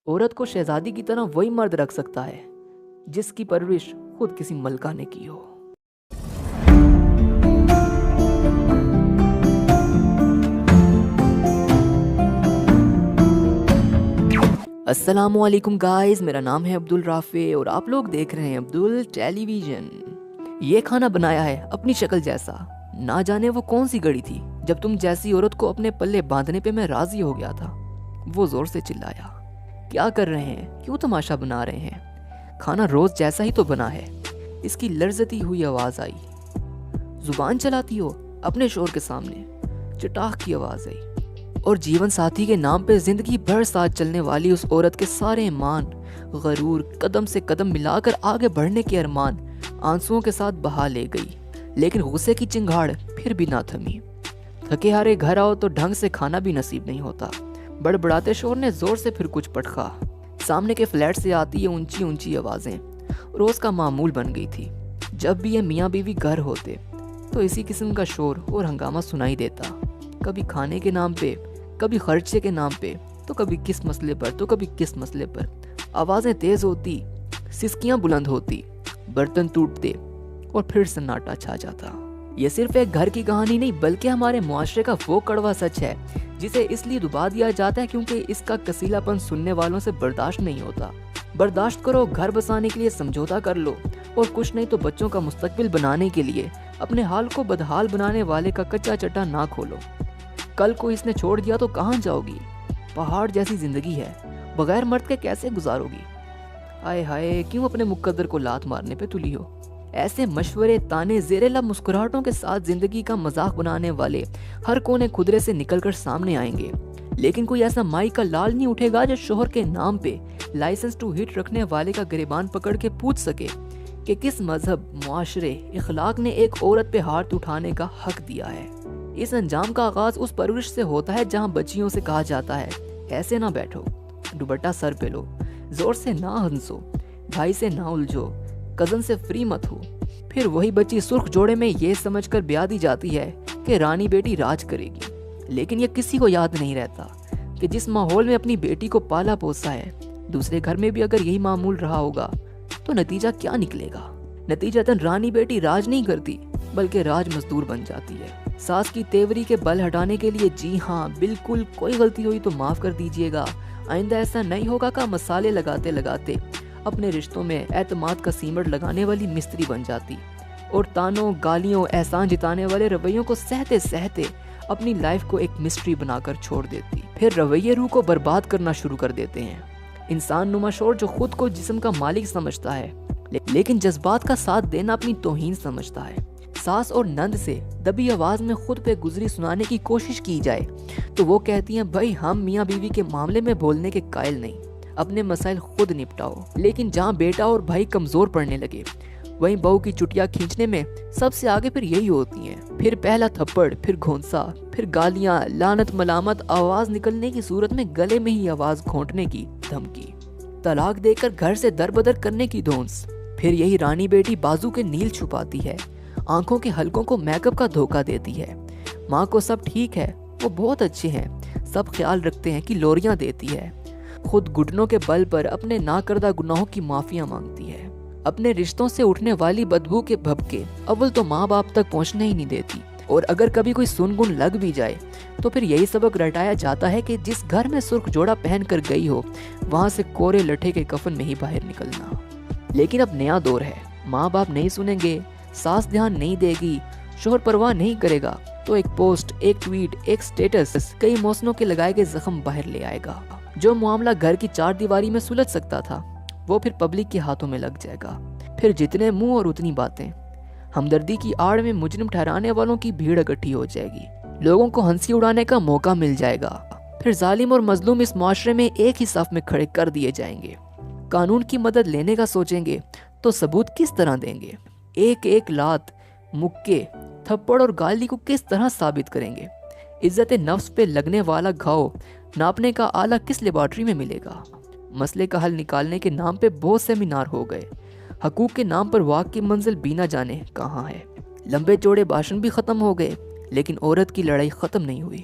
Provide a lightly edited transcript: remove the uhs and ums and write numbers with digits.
عورت کو شہزادی کی طرح وہی مرد رکھ سکتا ہے جس کی پرورش خود کسی ملکہ نے کی ہو۔ السلام علیکم گائز، میرا نام ہے عبد الرافع اور آپ لوگ دیکھ رہے ہیں عبدال ٹیلی ویژن۔ یہ کھانا بنایا ہے اپنی شکل جیسا، نہ جانے وہ کون سی گڑی تھی جب تم جیسی عورت کو اپنے پلے باندھنے پہ میں راضی ہو گیا تھا۔ وہ زور سے چلایا، کیا کر رہے ہیں، کیوں تماشا بنا رہے ہیں؟ کھانا روز جیسا ہی تو بنا ہے۔ اس کی لرزتی ہوئی آواز آئی، زبان چلاتی ہو اپنے شوہر کے سامنے؟ چٹاخ کی آواز آئی، اور جیون ساتھی کے نام پہ زندگی بھر ساتھ چلنے والی اس عورت کے سارے ایمان، غرور، قدم سے قدم ملا کر آگے بڑھنے کے ارمان آنسوؤں کے ساتھ بہا لے گئی، لیکن غصے کی چنگھاڑ پھر بھی نہ تھمی۔ تھکے ہارے گھر آؤ تو ڈھنگ سے کھانا بھی نصیب نہیں ہوتا۔ بڑبڑاتے شوہر نے زور سے پھر کچھ پٹخا۔ سامنے کے فلیٹ سے آتی یہ اونچی اونچی آوازیں روز کا معمول بن گئی تھی۔ جب بھی یہ میاں بیوی گھر ہوتے تو اسی قسم کا شور اور ہنگامہ سنائی دیتا، کبھی کھانے کے نام پہ، کبھی خرچے کے نام پہ، تو کبھی کس مسئلے پر تو کبھی کس مسئلے پر۔ آوازیں تیز ہوتی، سسکیاں بلند ہوتی، برتن ٹوٹتے اور پھر سناٹا چھا جاتا۔ یہ صرف ایک گھر کی کہانی نہیں بلکہ ہمارے معاشرے کا وہ کڑوا سچ ہے جسے اس لیے دبا دیا جاتا ہے کیونکہ اس کا کسیلا پن سننے والوں سے برداشت نہیں ہوتا۔ برداشت کرو، گھر بسانے کے لیے سمجھوتا کر لو، اور کچھ نہیں تو بچوں کا مستقبل بنانے کے لیے اپنے حال کو بدحال بنانے والے کا کچا چٹا نہ کھولو۔ کل کو اس نے چھوڑ دیا تو کہاں جاؤ گی؟ پہاڑ جیسی زندگی ہے، بغیر مرد کے کیسے گزارو گی؟ آئے ہائے، کیوں اپنے مقدر کو لات مارنے پہ تلی ہو؟ ایسے مشورے، تانے، زیر لب مسکراہٹوں کے ساتھ زندگی کا مذاق بنانے والے ہر کونے خدرے سے نکل کر سامنے آئیں گے، لیکن کوئی ایسا مائی کا لال نہیں اٹھے گا جو شوہر کے نام پہ لائسنس ٹو ہٹ رکھنے والے کا گریبان پکڑ کے پوچھ سکے کہ کس مذہب، معاشرے، اخلاق نے ایک عورت پہ ہاتھ اٹھانے کا حق دیا ہے۔ اس انجام کا آغاز اس پرورش سے ہوتا ہے جہاں بچیوں سے کہا جاتا ہے، ایسے نہ بیٹھو، دوپٹہ سر پہ لو، زور سے نہ ہنسو، بھائی سے نہ الجھو، کزن سے فری مت ہو۔ پھر وہی بچی سرخ جوڑے میں یہ سمجھ کر بیاہ دی جاتی ہے کہ رانی بیٹی راج کرے گی، لیکن یہ کسی کو یاد نہیں رہتا کہ جس ماحول میں اپنی بیٹی کو پالا پوسا ہے، دوسرے گھر میں بھی اگر یہی معمول رہا ہوگا تو نتیجہ کیا نکلے گا؟ نتیجتاً رانی بیٹی راج نہیں کرتی بلکہ راج مزدور بن جاتی ہے۔ ساس کی تیوری کے بل ہٹانے کے لیے جی ہاں بالکل کوئی غلطی ہوئی تو معاف کر دیجیے گا، آئندہ ایسا نہیں ہوگا کا مسالے لگاتے لگاتے اپنے رشتوں میں اعتماد کا سیمٹ لگانے والی مستری بن جاتی، اور تانوں، گالیوں، احسان جتانے والے رویوں کو سہتے سہتے اپنی لائف کو ایک مسٹری بنا کر چھوڑ دیتی۔ پھر رویے روح کو برباد کرنا شروع کر دیتے ہیں۔ انسان نما شور جو خود کو جسم کا مالک سمجھتا ہے لیکن جذبات کا ساتھ دینا اپنی توہین سمجھتا ہے۔ ساس اور نند سے دبی آواز میں خود پہ گزری سنانے کی کوشش کی جائے تو وہ کہتی ہیں بھائی ہم میاں بیوی کے معاملے میں بولنے کے قائل نہیں، اپنے مسائل خود نپٹاؤ۔ لیکن جہاں بیٹا اور بھائی کمزور پڑنے لگے وہیں بہو کی چٹیاں کھینچنے میں سب سے آگے پھر یہی ہوتی ہیں۔ پھر پہلا تھپڑ، پھر گھونسا، پھر گالیاں، لعنت، ملامت، آواز نکلنے کی صورت میں گلے میں ہی آواز گھونٹنے کی دھمکی، طلاق دے کر گھر سے دربدر کرنے کی دھونس۔ پھر یہی رانی بیٹی بازو کے نیل چھپاتی ہے، آنکھوں کے حلقوں کو میک اپ کا دھوکہ دیتی ہے۔ ماں کو سب ٹھیک ہے، وہ بہت اچھے ہیں، سب خیال رکھتے ہیں کہ لوریاں دیتی ہے، خود گھٹنوں کے بل پر اپنے ناکردہ گناہوں کی معافیاں مانگتی ہے، اپنے رشتوں سے اٹھنے والی بدبو کے بھبکے اول تو ماں باپ تک پہنچنے ہی نہیں دیتی، اور اگر کبھی کوئی سنگن لگ بھی جائے تو پھر یہی سبق رٹایا جاتا ہے کہ جس گھر میں سرخ جوڑا پہن کر گئی ہو وہاں سے کورے لٹھے کے کفن میں ہی باہر نکلنا۔ لیکن اب نیا دور ہے، ماں باپ نہیں سنیں گے، ساس دھیان نہیں دے گی، شوہر پرواہ نہیں کرے گا تو ایک پوسٹ، ایک ٹویٹ، ایک سٹیٹس کئی موسموں کے لگائے گئے زخم باہر لے آئے گا۔ جو معاملہ گھر کی چار دیواری میں سلجھ سکتا تھا وہ پھر پبلک کے ہاتھوں میں لگ جائے گا۔ پھر جتنے منہ اور اتنی باتیں، ہمدردی کی آڑ میں مجرم ٹھہرانے والوں کی بھیڑ اکٹھی ہو جائے گی، لوگوں کو ہنسی اڑانے کا موقع مل جائے گا۔ پھر ظالم اور مظلوم اس معاشرے میں ایک ہی صف میں کھڑے کر دیے جائیں گے۔ قانون کی مدد لینے کا سوچیں گے تو ثبوت کس طرح دیں گے؟ ایک ایک لات، مکے، تھپڑ اور گالی کو کس طرح ثابت کریں گے؟ عزت نفس پہ لگنے والا گھاؤ ناپنے کا آلہ کس لیبارٹری میں ملے گا؟ مسئلے کا حل نکالنے کے نام پہ بہت سیمینار ہو گئے، حقوق کے نام پر واک کی منزل بھی نہ جانے کہاں ہے۔ لمبے چوڑے بھاشن بھی ختم ہو گئے لیکن عورت کی لڑائی ختم نہیں ہوئی۔